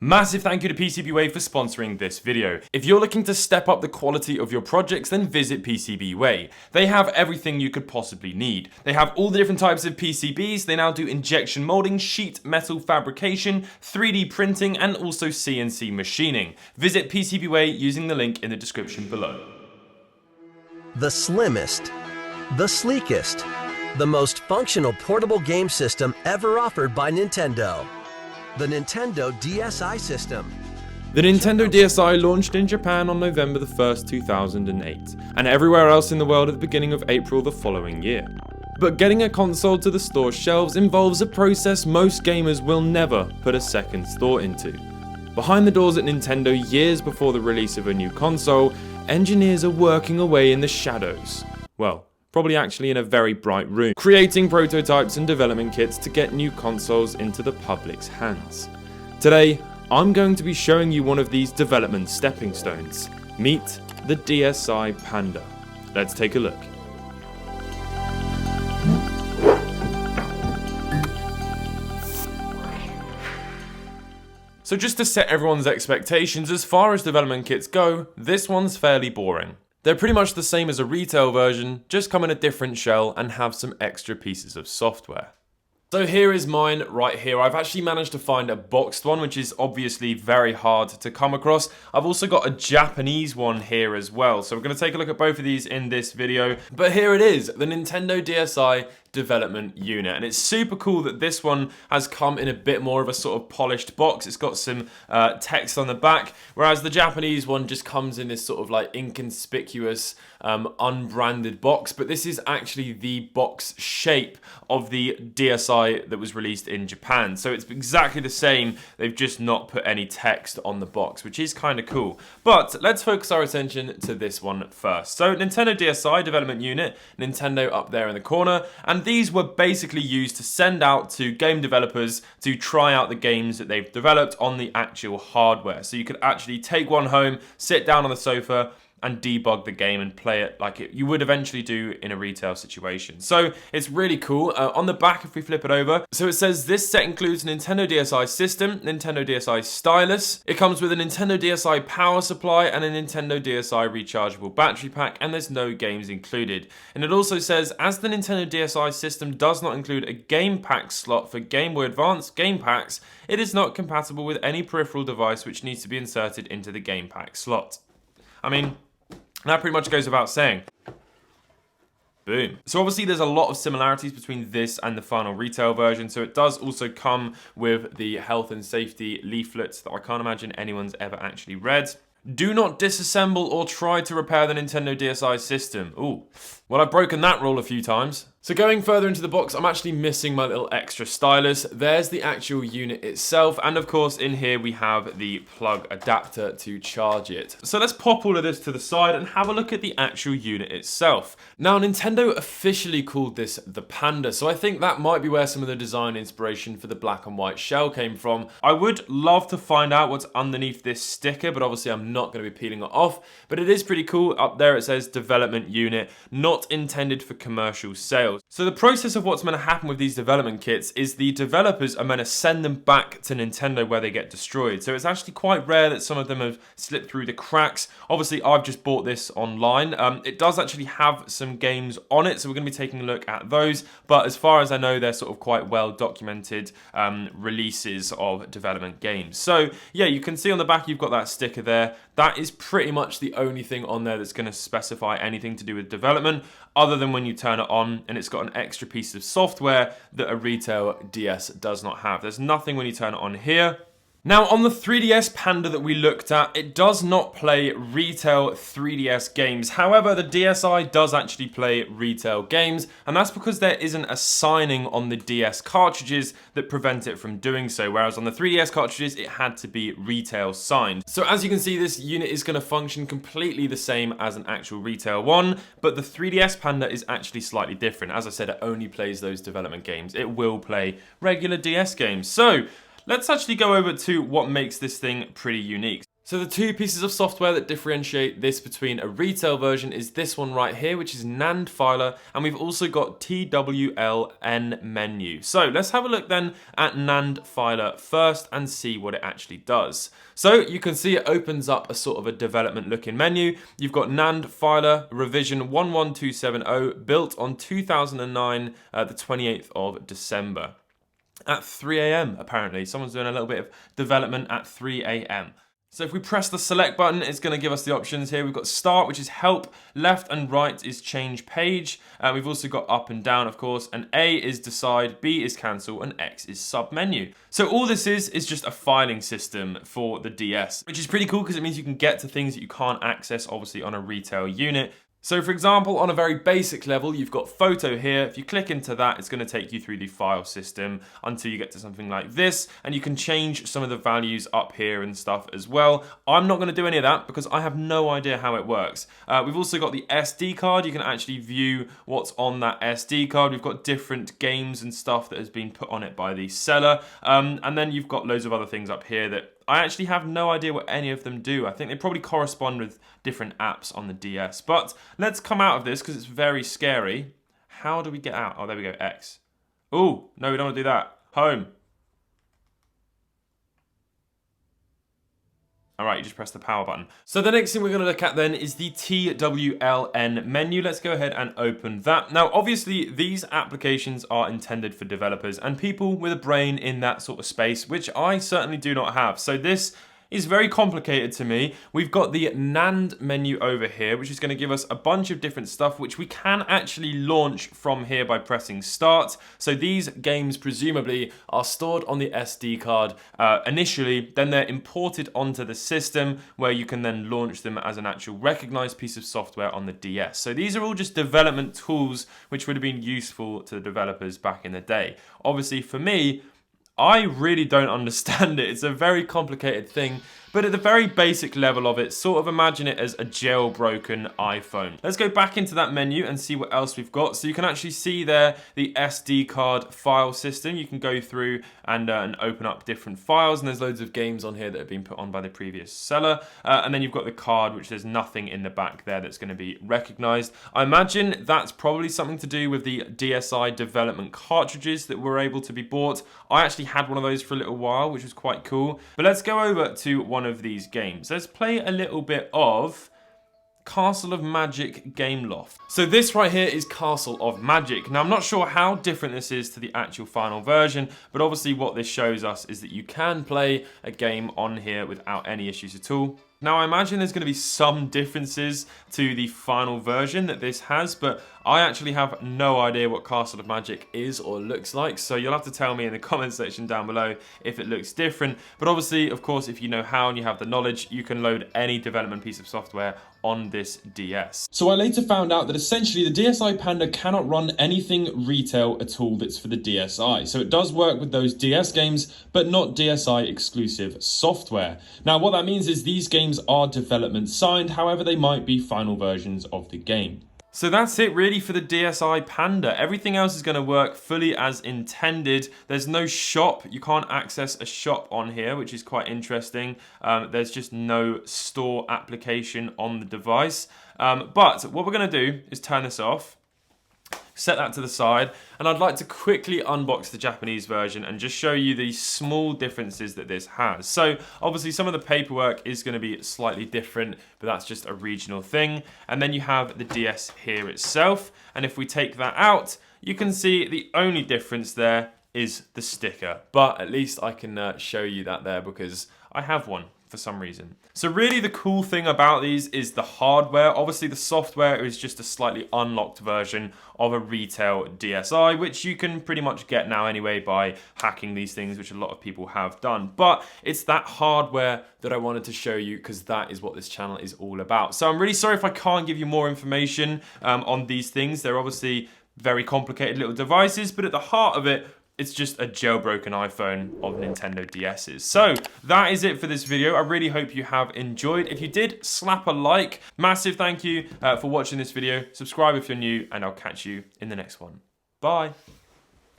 Massive thank you to PCBWay for sponsoring this video. If you're looking to step up the quality of your projects, then visit PCBWay. They have everything you could possibly need. They have all the different types of PCBs, they now do injection molding, sheet metal fabrication, 3D printing, and also CNC machining. Visit PCBWay using the link in the description below. The slimmest, the sleekest, the most functional portable game system ever offered by Nintendo. The Nintendo DSI system. The Nintendo DSi launched in Japan on November the 1st, 2008, and everywhere else in the world at the beginning of April the following year. But getting a console to the store shelves involves a process most gamers will never put a second's thought into. Behind the doors at Nintendo years before the release of a new console, engineers are working away in the shadows. Well, probably actually in a very bright room, creating prototypes and development kits to get new consoles into the public's hands. Today, I'm going to be showing you one of these development stepping stones. Meet the DSi Panda. Let's take a look. So just to set everyone's expectations, as far as development kits go, this one's fairly boring. They're pretty much the same as a retail version, just come in a different shell and have some extra pieces of software. So here is mine right here. I've actually managed to find a boxed one, which is obviously very hard to come across. I've also got a Japanese one here as well. So we're going to take a look at both of these in this video. But here it is, the Nintendo DSi development unit, and it's super cool that this one has come in a bit more of a sort of polished box. It's got some text on the back, whereas the Japanese one just comes in this sort of like inconspicuous unbranded box. But this is actually the box shape of the DSi that was released in Japan, so it's exactly the same. They've just not put any text on the box, which is kind of cool. But let's focus our attention to this one first. So Nintendo DSi development unit, Nintendo up there in the corner, and these were basically used to send out to game developers to try out the games that they've developed on the actual hardware. So you could actually take one home, sit down on the sofa, and debug the game and play it like you would eventually do in a retail situation. So it's really cool. On the back, if we flip it over, so it says this set includes a Nintendo DSi system, Nintendo DSi stylus. It comes with a Nintendo DSi power supply and a Nintendo DSi rechargeable battery pack, and there's no games included. And it also says, as the Nintendo DSi system does not include a game pack slot for Game Boy Advance game packs, it is not compatible with any peripheral device which needs to be inserted into the game pack slot. I mean, that pretty much goes without saying. Boom. So obviously there's a lot of similarities between this and the final retail version. So it does also come with the health and safety leaflets that I can't imagine anyone's ever actually read. Do not disassemble or try to repair the Nintendo DSi system. Ooh, well, I've broken that rule a few times. So going further into the box, I'm actually missing my little extra stylus. There's the actual unit itself, and of course in here we have the plug adapter to charge it. So let's pop all of this to the side and have a look at the actual unit itself. Now, Nintendo officially called this the Panda, so I think that might be where some of the design inspiration for the black and white shell came from. I would love to find out what's underneath this sticker, but obviously I'm not going to be peeling it off. But it is pretty cool. Up there it says development unit, not intended for commercial sales. So the process of what's meant to happen with these development kits is the developers are meant to send them back to Nintendo where they get destroyed. So it's actually quite rare that some of them have slipped through the cracks. Obviously, I've just bought this online. It does actually have some games on it, so we're going to be taking a look at those. But as far as I know, they're sort of quite well documented releases of development games. So yeah, you can see on the back you've got that sticker there. That is pretty much the only thing on there that's going to specify anything to do with development, other than when you turn it on and it's got an extra piece of software that a retail DS does not have. There's nothing when you turn it on here. Now, on the 3DS Panda that we looked at, it does not play retail 3DS games. However, the DSi does actually play retail games, and that's because there isn't a signing on the DS cartridges that prevent it from doing so, whereas on the 3DS cartridges, it had to be retail signed. So as you can see, this unit is going to function completely the same as an actual retail one, but the 3DS Panda is actually slightly different. As I said, it only plays those development games. It will play regular DS games. So let's actually go over to what makes this thing pretty unique. So the two pieces of software that differentiate this between a retail version is this one right here, which is Nand and we've also got Nand Menu. So let's have a look then at Nand first and see what it actually does. So you can see it opens up a sort of a development looking menu. You've got Nand revision 11270 built on 2009, the 28th of December. At 3 AM apparently. Someone's doing a little bit of development at 3 AM. So if we press the select button, it's going to give us the options here. We've got start, which is help, left and right is change page. We've also got up and down, of course, and A is decide, B is cancel, and X is sub menu. So all this is just a filing system for the DS, which is pretty cool because it means you can get to things that you can't access, obviously, on a retail unit. So for example, on a very basic level, you've got photo here. If you click into that, it's going to take you through the file system until you get to something like this, and you can change some of the values up here and stuff as well. I'm not going to do any of that because I have no idea how it works. We've also got the SD card. You can actually view what's on that SD card. We've got different games and stuff that has been put on it by the seller. And then you've got loads of other things up here that I actually have no idea what any of them do. I think they probably correspond with different apps on the DS. But let's come out of this because it's very scary. How do we get out? Oh, there we go, X. Oh, no, we don't want to do that. Home. All right, you just press the power button. So the next thing we're going to look at then is the TWLN menu. Let's go ahead and open that. Now, obviously, these applications are intended for developers and people with a brain in that sort of space, which I certainly do not have. So this is very complicated to me. We've got the Nand menu over here, which is going to give us a bunch of different stuff, which we can actually launch from here by pressing start. So these games presumably are stored on the SD card initially, then they're imported onto the system where you can then launch them as an actual recognized piece of software on the DS. So these are all just development tools which would have been useful to the developers back in the day. Obviously for me, I really don't understand it. It's a very complicated thing, but at the very basic level of it, sort of imagine it as a jailbroken iPhone. Let's go back into that menu and see what else we've got. So you can actually see there the SD card file system. You can go through and open up different files, and there's loads of games on here that have been put on by the previous seller. And then you've got the card, which there's nothing in the back there that's going to be recognized. I imagine that's probably something to do with the DSI development cartridges that were able to be bought. I actually had one of those for a little while, which was quite cool. But let's go over to one of these games. Let's play a little bit of Castle of Magic Game Loft. So this right here is Castle of Magic. Now I'm not sure how different this is to the actual final version, but obviously what this shows us is that you can play a game on here without any issues at all. Now I imagine there's going to be some differences to the final version that this has, but I actually have no idea what Castle of Magic is or looks like, so you'll have to tell me in the comment section down below if it looks different. But obviously, of course, if you know how and you have the knowledge, you can load any development piece of software on this DS. So I later found out that essentially the DSI Panda cannot run anything retail at all that's for the DSI. So it does work with those DS games, but not DSI exclusive software. Now what that means is these games are development signed, however they might be final versions of the game. So that's it really for the DSI Panda. Everything else is going to work fully as intended. There's no shop. You can't access a shop on here, which is quite interesting. There's just no store application on the device. But what we're going to do is turn this off, set that to the side, and I'd like to quickly unbox the Japanese version and just show you the small differences that this has. So obviously some of the paperwork is going to be slightly different, but that's just a regional thing. And then you have the DS here itself, and if we take that out, you can see the only difference there is the sticker, but at least I can show you that there because I have one for some reason. So really the cool thing about these is the hardware. Obviously the software is just a slightly unlocked version of a retail DSI, which you can pretty much get now anyway by hacking these things, which a lot of people have done. But it's that hardware that I wanted to show you because that is what this channel is all about. So I'm really sorry if I can't give you more information on these things. They're obviously very complicated little devices, but at the heart of it, it's just a jailbroken iPhone of Nintendo DS's. So that is it for this video. I really hope you have enjoyed. If you did, slap a like. Massive thank you for watching this video. Subscribe if you're new, and I'll catch you in the next one. Bye.